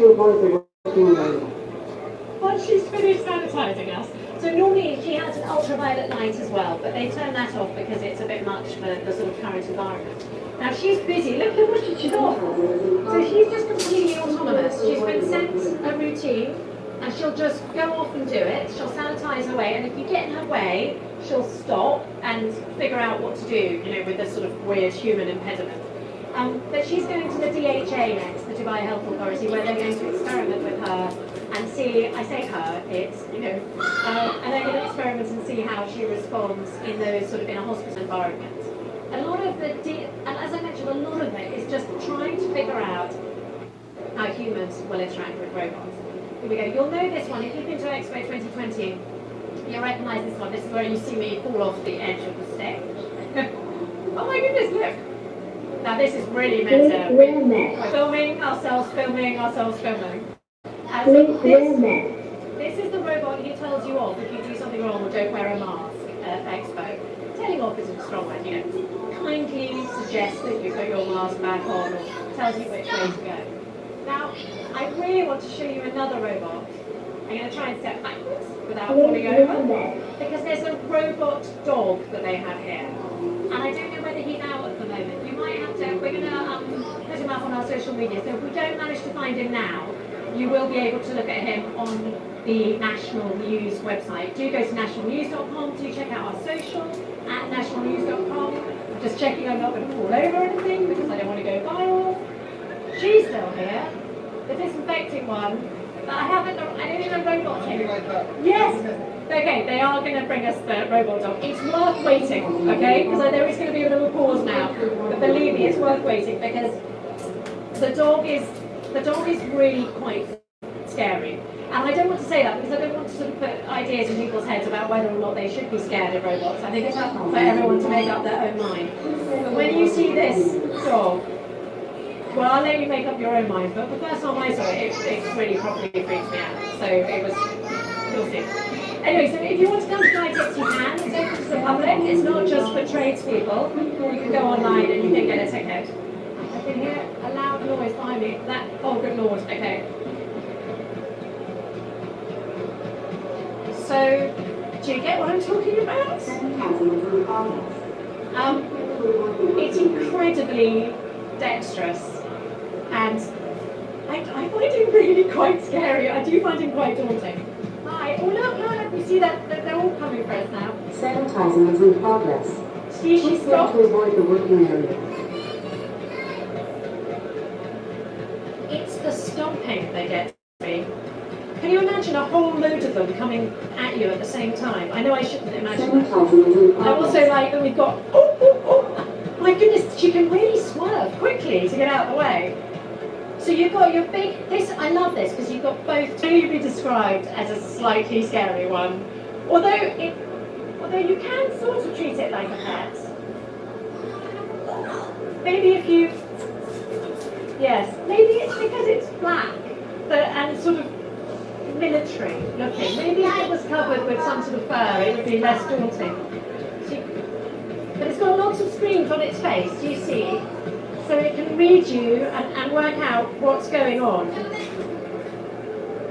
to avoid the working area. Once she's finished sanitising us, so normally she has an ultraviolet light as well, but they turn that off because it's a bit much for the sort of current environment. Now she's busy, look at what she's got. So she's just completely autonomous. She's been sent a routine and she'll just go off and do it. She'll sanitise her way, and if you get in her way, she'll stop and figure out what to do, you know, with this sort of weird human impediment. But she's going to the DHA next, the Dubai Health Authority, where they're going to experiment with her and see, I say her, it's, you know, and they're going to experiment and see how she responds in those sort of, in a hospital environment. A lot of the, and as I mentioned, a lot of it is just trying to figure out how humans will interact with robots. Here we go. You'll know this one. If you've been to Expo 2020, you'll recognise this one. This is where you see me fall off the edge of the stage. Oh my goodness, look. Now this is really meant to. We're filming ourselves, filming. This is the robot he tells you off if you do something wrong or don't wear a mask at Expo. Telling off isn't a strong word, you know. Kindly suggests that you put your mask back on or tells you which way to go. Now, I really want to show you another robot. I'm going to try and step backwards without falling over, because there's a robot dog that they have here. And I don't know whether he's out at the moment. You might have to, we're going to put him up on our social media. So if we don't manage to find him now, you will be able to look at him on the National News website. Do go to nationalnews.com, do check out our social at nationalnews.com. I'm just checking I'm not going to fall over or anything because I don't want to go viral. She's still here. The disinfecting one. But I don't think the robot's here. Yes! Okay, they are going to bring us the robot dog. It's worth waiting, okay? Because there is going to be a little pause now. But believe me, it's worth waiting because the dog is really quite scary. And I don't want to say that because I don't want to sort of put ideas in people's heads about whether or not they should be scared of robots. I think it's up for everyone to make up their own mind. But when you see this dog, well, I'll let you make up your own mind, but the first time I saw it, it really properly freaked me out. So it was, you'll see. Anyway, so if you want to come to GITEX, you can. It's open to the public. It's not just for tradespeople. You can go online and you can get a ticket. I can hear a loud noise behind me. Oh, good Lord. Okay. So, do you get what I'm talking about? It's incredibly dexterous, and I find him really quite scary. I do find him quite daunting. Hi. Oh, look, we see that they're all coming for us now. Sanitizing is in progress. See, she stopped. To avoid the working area. It's the stomping they get me. Can you imagine a whole load of them coming at you at the same time? I know I shouldn't imagine that. I also like that we've got, oh, my goodness, she can really swerve quickly to get out of the way. So you've got your big, I love this because you've got both to be described as a slightly scary one. Although you can sort of treat it like a pet. Maybe if you, yes, maybe it's because it's black and sort of military looking. Maybe if it was covered with some sort of fur, it would be less daunting. But it's got lots of screens on its face, do you see? So it can read you and work out what's going on.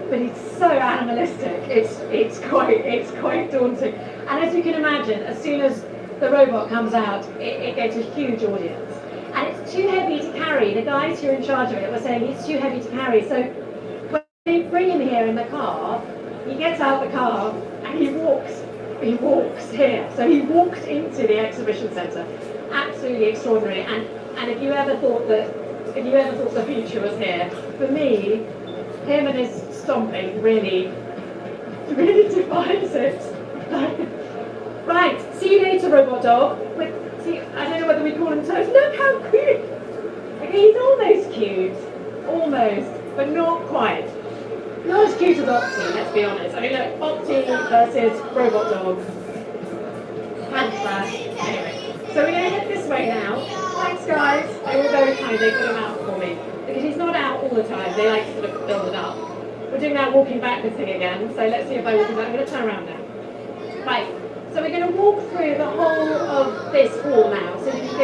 But it's so animalistic. It's quite daunting. And as you can imagine, as soon as the robot comes out, it gets a huge audience. And it's too heavy to carry. The guys who are in charge of it were saying it's too heavy to carry. So when they bring him here in the car, he gets out the car and he walks here. So he walked into the exhibition centre. Absolutely extraordinary. And if you ever thought the future was here, for me, him and his stomping really defines it. Right, see you later, robot dog. I don't know whether we call him toes. Look how cute! Okay, he's almost cute. Almost, but not quite. Not as cute as Opti, let's be honest. I mean, look, Opti versus robot dog. Fantastic. Anyway, so we're going to head this way now. Thanks, guys. They were very kind. They put him out for me. Because he's not out all the time. They like to sort of build it up. We're doing that walking backwards thing again. So let's see if I walk back. I'm going to turn around now. Right. So we're going to walk through the whole of this hall now. So you can get a